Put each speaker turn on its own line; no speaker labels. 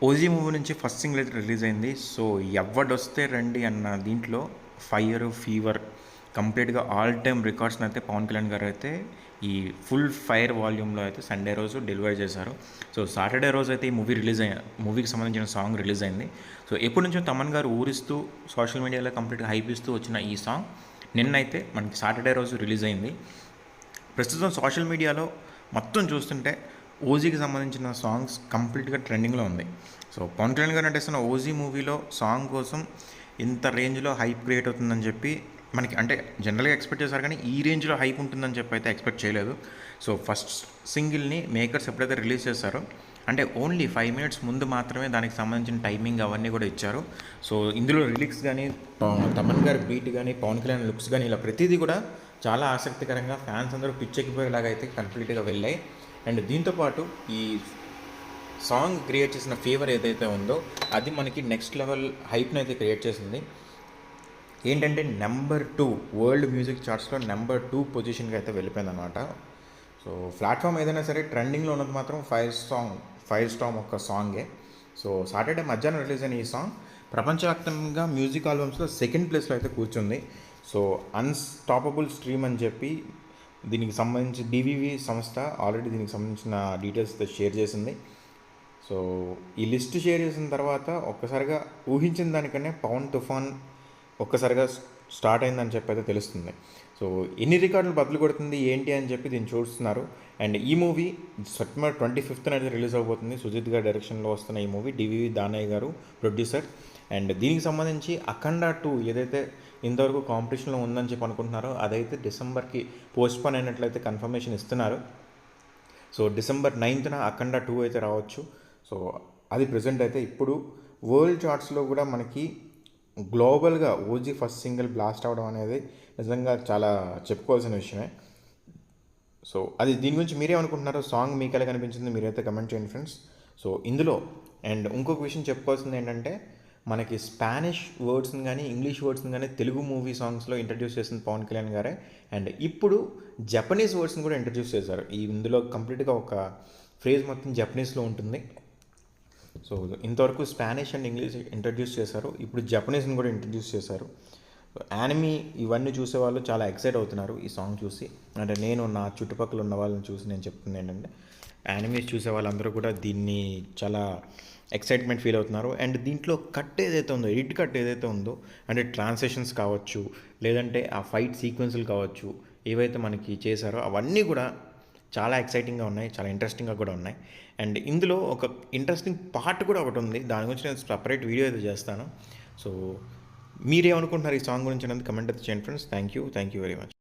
OG movie నుంచి first single అయితే release అయింది. సో ఎవడొస్తే రండి అన్న దీంట్లో ఫైర్, ఫీవర్ కంప్లీట్గా ఆల్ టైమ్ రికార్డ్స్ని అయితే పవన్ కళ్యాణ్ గారు అయితే ఈ ఫుల్ ఫైర్ వాల్యూమ్లో అయితే సండే రోజు డెలివర్ చేశారు. సో సాటర్డే రోజు అయితే ఈ మూవీకి సంబంధించిన సాంగ్ రిలీజ్ అయింది. సో ఎప్పటి నుంచో తమన్ గారు ఊరిస్తూ సోషల్ మీడియాలో కంప్లీట్గా హైప్ ఇస్తూ వచ్చిన ఈ సాంగ్ నిన్నైతే మనకి సాటర్డే రోజు రిలీజ్ అయింది. ప్రస్తుతం సోషల్ మీడియాలో మొత్తం చూస్తుంటే ఓజీకి సంబంధించిన సాంగ్స్ కంప్లీట్గా ట్రెండింగ్లో ఉంది. సో పవన్ కళ్యాణ్ గారు నటిస్తున్న ఓజీ మూవీలో సాంగ్ కోసం ఇంత రేంజ్లో హైప్ క్రియేట్ అవుతుందని చెప్పి మనకి అంటే జనరల్గా ఎక్స్పెక్ట్ చేశారు, కానీ ఈ రేంజ్లో హైప్ ఉంటుందని చెప్పి అయితే ఎక్స్పెక్ట్ చేయలేదు. సో ఫస్ట్ సింగిల్ని మేకర్స్ ఎప్పుడైతే రిలీజ్ చేశారో అంటే ఓన్లీ 5 minutes ముందు మాత్రమే దానికి సంబంధించిన టైమింగ్ అవన్నీ కూడా ఇచ్చారు. సో ఇందులో లిరిక్స్ కానీ తమన్ గారి బీట్ కానీ పవన్ కళ్యాణ్ లుక్స్ కానీ ఇలా ప్రతిదీ కూడా చాలా ఆసక్తికరంగా ఫ్యాన్స్ అందరూ పిచ్చెక్కిపోయేలాగా అయితే కంప్లీట్గా వెళ్ళాయి. అండ్ దీంతోపాటు ఈ సాంగ్ క్రియేట్ చేసిన ఫీవర్ ఏదైతే ఉందో అది మనకి నెక్స్ట్ లెవెల్ హైప్ని అయితే క్రియేట్ చేసింది. ఏంటంటే నెంబర్ 2 వరల్డ్ మ్యూజిక్ చార్ట్స్లో నెంబర్ 2 పొజిషన్కి అయితే వెళ్ళిపోయిందనమాట. సో ప్లాట్ఫామ్ ఏదైనా సరే ట్రెండింగ్లో ఉన్నది మాత్రం ఫైర్ స్టామ్ ఒక సాంగే. సో సాటర్డే మధ్యాహ్నం రిలీజ్ అయిన ఈ సాంగ్ ప్రపంచవ్యాప్తంగా మ్యూజిక్ ఆల్బమ్స్లో సెకండ్ ప్లేస్లో అయితే కూర్చుంది. సో అన్స్టాపబుల్ స్ట్రీమ్ అని చెప్పి దీనికి సంబంధించి డివివి సంస్థ ఆల్రెడీ దీనికి సంబంధించిన డీటెయిల్స్ షేర్ చేసింది. సో ఈ లిస్ట్ షేర్ చేసిన తర్వాత ఒక్కసారిగా ఊహించిన దానికన్నా పవన్ తుఫాన్ ఒక్కసారిగా స్టార్ట్ అయిందని చెప్పి అయితే తెలుస్తుంది. సో ఎన్ని రికార్డులు బదులు కొడుతుంది ఏంటి అని చెప్పి దీన్ని చూస్తున్నారు. అండ్ ఈ మూవీ సెప్టెంబర్ 25th అయితే రిలీజ్ అవబోతుంది. సుజిత్ గారి డైరెక్షన్లో వస్తున్న ఈ మూవీ డివివి దానయ్య గారు ప్రొడ్యూసర్. అండ్ దీనికి సంబంధించి అఖండ 2 ఏదైతే ఇంతవరకు కాంపిటీషన్లో ఉందని చెప్పి అనుకుంటున్నారో అదైతే డిసెంబర్కి పోస్ట్పోన్ అయినట్లయితే కన్ఫర్మేషన్ ఇస్తున్నారు. సో డిసెంబర్ 9th అఖండ 2 అయితే రావచ్చు. సో అది ప్రజెంట్ అయితే ఇప్పుడు వరల్డ్ చార్ట్స్లో కూడా మనకి గ్లోబల్గా ఓజీ ఫస్ట్ సింగిల్ బ్లాస్ట్ అవ్వడం అనేది నిజంగా చాలా చెప్పుకోవాల్సిన విషయమే. సో అది దీని గురించి మీరేమనుకుంటున్నారో, సాంగ్ మీకు ఎలా కనిపించింది మీరైతే కమెంట్ చేయండి ఫ్రెండ్స్. సో ఇందులో అండ్ ఇంకొక విషయం చెప్పుకోవాల్సింది ఏంటంటే మనకి స్పానిష్ వర్డ్స్ని కానీ ఇంగ్లీష్ వర్డ్స్ని కానీ తెలుగు మూవీ సాంగ్స్లో ఇంట్రడ్యూస్ చేసింది పవన్ కళ్యాణ్ గారే. అండ్ ఇప్పుడు జపనీస్ వర్డ్స్ని కూడా ఇంట్రడ్యూస్ చేశారు. ఇందులో కంప్లీట్గా ఒక ఫ్రేజ్ మొత్తం జపనీస్లో ఉంటుంది. సో ఇంతవరకు స్పానిష్ అండ్ ఇంగ్లీష్ ఇంట్రడ్యూస్ చేశారు, ఇప్పుడు జపనీస్ని కూడా ఇంట్రడ్యూస్ చేశారు. యానిమీ ఇవన్నీ చూసేవాళ్ళు చాలా ఎక్సైట్ అవుతున్నారు ఈ సాంగ్ చూసి. అంటే నేను నా చుట్టుపక్కల ఉన్న వాళ్ళని చూసి నేను చెప్తుంది ఏంటంటే యానిమీస్ చూసే వాళ్ళందరూ కూడా దీన్ని చాలా ఎక్సైట్మెంట్ ఫీల్ అవుతున్నారు. అండ్ దీంట్లో కట్ ఏదైతే ఉందో, ఎడిట్ కట్ ఏదైతే ఉందో అంటే ట్రాన్స్లేషన్స్ కావచ్చు, లేదంటే ఆ ఫైట్ సీక్వెన్సులు కావచ్చు, ఏవైతే మనకి చేశారో అవన్నీ కూడా చాలా ఎక్సైటింగ్గా ఉన్నాయి, చాలా ఇంట్రెస్టింగ్గా కూడా ఉన్నాయి. అండ్ ఇందులో ఒక ఇంట్రెస్టింగ్ పార్ట్ కూడా ఒకటి ఉంది, దాని గురించి నేను సపరేట్ వీడియో అయితే చేస్తాను. సో మీరేమనుకుంటున్నారు ఈ సాంగ్ గురించి అనేది కమెంట్ అయితే చేయండి friends. Thank you very much.